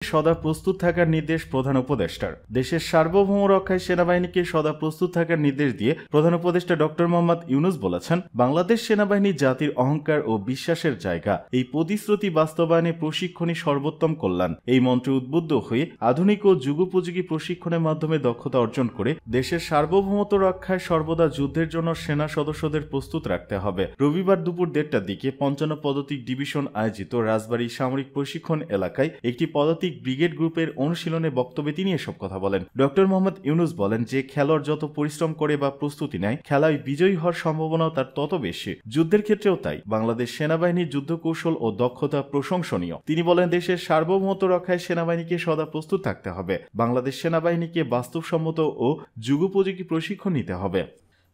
সদা প্রস্তুত থাকার নির্দেশ প্রধান উপদেষ্টার। দেশের সার্বভৌম রক্ষায় সেনাবাহিনীকে সদা প্রস্তুত থাকার নির্দেশ দিয়ে প্রধান উপদেষ্টা ডক্টর মোহাম্মদ ইউনূস বলেছেন, বাংলাদেশ সেনাবাহিনী জাতির অহংকার ও বিশ্বাসের জায়গা। এই প্রতিশ্রুতি বাস্তবায়নে প্রশিক্ষণই সর্বোত্তম কল্যাণ। এই মন্ত্রে উদ্বুদ্ধ হয়ে আধুনিক ও যুগোপযোগী প্রশিক্ষণের মাধ্যমে দক্ষতা অর্জন করে দেশের সার্বভৌমত্ব রক্ষায় সর্বদা যুদ্ধের জন্য সেনা সদস্যদের প্রস্তুত রাখতে হবে। রবিবার দুপুর 1:30টার দিকে 55 পদাতিক ডিভিশন আয়োজিত রাজবাড়ী সামরিক প্রশিক্ষণ এলাকায় একটি পদাতিক ব্রিগেড গ্রুপের অনুশীলনে বক্তব্যে তিনি এসব কথা বলেন। ডক্টর মোহাম্মদ ইউনূস বলেন যে খেলোয়াড় যত পরিশ্রম করে বা প্রস্তুতি নেয়, খেলায় বিজয়ী হওয়ার সম্ভাবনা তার তত বেশি। যুদ্ধের ক্ষেত্রেও তাই। বাংলাদেশ সেনাবাহিনীর যুদ্ধ কৌশল ও দক্ষতা প্রশংসনীয়। তিনি বলেন, দেশের সার্বভৌমত্ব রক্ষায় সেনাবাহিনীকে সদা প্রস্তুত থাকতে হবে। বাংলাদেশ সেনাবাহিনীকে বাস্তবসম্মত ও যুগোপযোগী প্রশিক্ষণ নিতে হবে।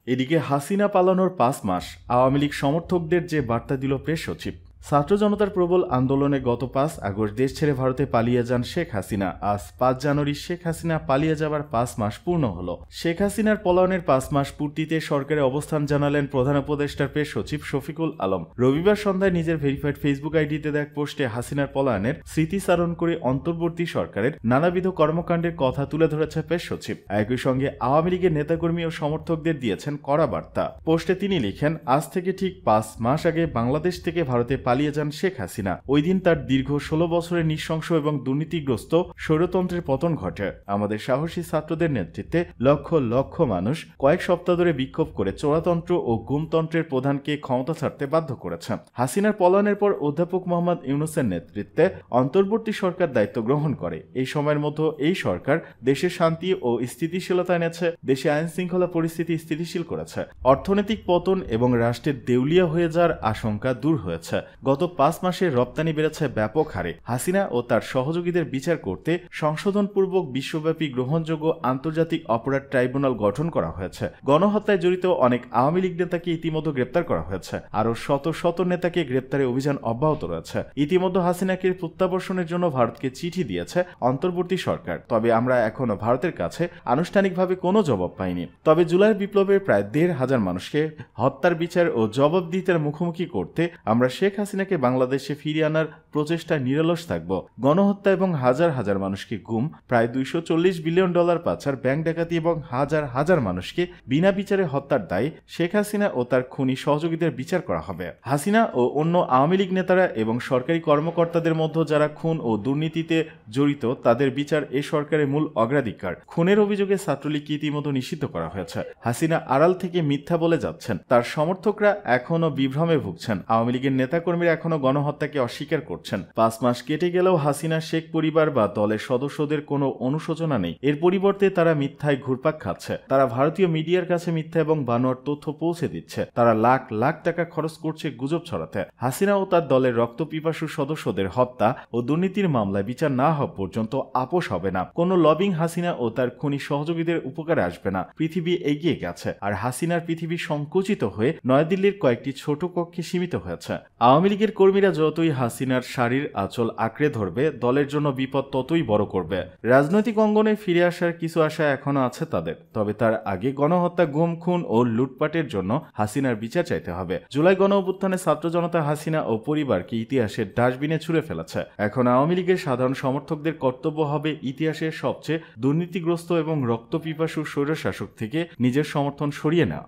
এদিকে হাসিনা পালানোর 5 মাস আওয়ামী লীগ সমর্থকদের যে বার্তা দিল প্রেস সচিব। ছাত্র জনতার প্রবল আন্দোলনে গত 5 আগস্ট দেশ ছেড়ে ভারতে পালিয়ে যান শেখ হাসিনা। আজ 5 জানুয়ারি শেখ হাসিনা পালিয়ে যাবার 5 মাস পূর্ণ হল। শেখ হাসিনার পলায়নের 5 মাস পূর্তিতে সরকারের অবস্থান জানালেন প্রধান উপদেষ্টার প্রেস সচিব শফিকুল আলম। রবিবার সন্ধ্যায় নিজের ভেরিফাইড ফেসবুক আইডিতে দেখ পোস্টে হাসিনার পলায়নের স্মৃতিচারণ করে অন্তর্বর্তী সরকারের নানাবিধ কর্মকাণ্ডের কথা তুলে ধরেছে প্রেস সচিব। একই সঙ্গে আওয়ামী লীগের নেতাকর্মী ও সমর্থকদের দিয়েছেন কড়া বার্তা। পোস্টে তিনি লিখেন, আজ থেকে ঠিক 5 মাস আগে বাংলাদেশ থেকে ভারতে পালিয়ে যান শেখ হাসিনা। ওই দিন তার দীর্ঘ 16 বছরের নৃশংস এবং দুর্নীতিগ্রস্ত স্বৈরতন্ত্রের পতন ঘটে। আমাদের সাহসী ছাত্রদের নেতৃত্বে লক্ষ লক্ষ মানুষ কয়েক সপ্তাহ ধরে বিক্ষোভ করে চোরাতন্ত্র ও গুমতন্ত্রের প্রধানকে ক্ষমতা ছাড়তে বাধ্য করেছে। হাসিনার পলায়নের পর অধ্যাপক মোহাম্মদ ইউনূসের নেতৃত্বে অন্তর্বর্তী সরকার দায়িত্ব গ্রহণ করে। এই সময়ের মধ্যে এই সরকার দেশের শান্তি ও স্থিতিশীলতা এনেছে, দেশে আইন শৃঙ্খলা পরিস্থিতি স্থিতিশীল করেছে, অর্থনৈতিক পতন এবং রাষ্ট্রের দেউলিয়া হয়ে যাওয়ার আশঙ্কা দূর হয়েছে। গত 5 মাসে রপ্তানি বেড়েছে ব্যাপক হারে। হাসিনা ও তার সহযোগীদের বিচার করতে সংশোধনপূর্বক বিশ্বব্যাপী গ্রহণযোগ্য আন্তর্জাতিক অপরাধ ট্রাইব্যুনাল গঠন করা হয়েছে। গণহত্যায় জড়িত অনেক আওয়ামী লীগ নেতাকে ইতিমধ্যে গ্রেপ্তার করা হয়েছে। আরও শত শত নেতাকে গ্রেপ্তারের অভিযান অব্যাহত রয়েছে। ইতিমধ্যে হাসিনাকে প্রত্যাবর্ষণের জন্য ভারতকে চিঠি দিয়েছে অন্তর্বর্তী সরকার। তবে আমরা এখনো ভারতের কাছে আনুষ্ঠানিকভাবে কোনো জবাব পাইনি। তবে জুলাইয়ের বিপ্লবের প্রায় 1,500 মানুষকে হত্যার বিচার ও জবাবদিহিতার মুখোমুখি করতে আমরা শেখ হাসিনাকে বাংলাদেশে ফিরিয়ে আনার প্রচেষ্টায় নিরলস থাকব। গণহত্যা এবং হাজার হাজার মানুষকে গুম, প্রায় $240 বিলিয়ন পাচার, ব্যাংক ডাকাতি এবং হাজার হাজার মানুষকে বিনা বিচারে হত্যার দায়ে শেখ হাসিনা ও তার খুনি সহযোগীদের বিচার করা হবে। হাসিনা ও অন্য আওয়ামী লীগ নেতারা এবং সরকারি কর্মকর্তাদের মধ্যে যারা খুন ও দুর্নীতিতে জড়িত তাদের বিচার এ সরকারের মূল অগ্রাধিকার। খুনের অভিযোগে ছাত্রলীগকে ইতিমধ্যে নিষিদ্ধ করা হয়েছে। হাসিনা আড়াল থেকে মিথ্যা বলে যাচ্ছেন, তার সমর্থকরা এখনো বিভ্রমে ভুগছেন। আওয়ামী লীগের নেতাকর্মীরা এখনো গণহত্যাকে অস্বীকার করছেন। 5 মাস কেটে গেলেও হাসিনা শেখ পরিবার বা দলের সদস্যদের কোনো অনুশোচনা নেই। এর পরিবর্তে তারা মিথ্যায় ঘুরপাক খাচ্ছে। তারা ভারতীয় মিডিয়ার কাছে মিথ্যা এবং বানোয়ার তথ্য পৌঁছে দিচ্ছে। তারা লাখ লাখ টাকা খরচ করছে গুজব ছড়াতে। হাসিনা ও তার দলের রক্তপিপাসু সদস্যদের হত্যা ও দুর্নীতির মামলায় বিচার না হওয়া পর্যন্ত আপোষ হবে না। কোনো লবিং হাসিনা ও তার খুনি সহযোগীদের উপকারে আসবে না। পৃথিবী এগিয়ে গেছে, আর হাসিনার পৃথিবী সংকুচিত হয়ে নয়াদিল্লির কয়েকটি ছোট কক্ষে সীমিত হয়েছে। আওয়ামী লীগের কর্মীরা যতই হাসিনার শাড়ির আঁচল আঁকড়ে ধরবে, দলের জন্য বিপদ ততই বড় করবে। রাজনৈতিক অঙ্গনে ফিরে আসার কিছু আশা এখনো আছে তাদের। তবে তার আগে গণহত্যা, গুম, খুন ও লুটপাটের জন্য হাসিনার বিচার চাইতে হবে। জুলাই গণ অভ্যুত্থানে ছাত্র জনতা হাসিনা ও পরিবারকে ইতিহাসের ডাস্টবিনে ছুঁড়ে ফেলেছে। এখন আওয়ামী লীগের সাধারণ সমর্থকদের কর্তব্য হবে ইতিহাসের সবচেয়ে দুর্নীতিগ্রস্ত এবং রক্তপিপাসু স্বৈরশাসক থেকে নিজের সমর্থন সরিয়ে নেওয়া।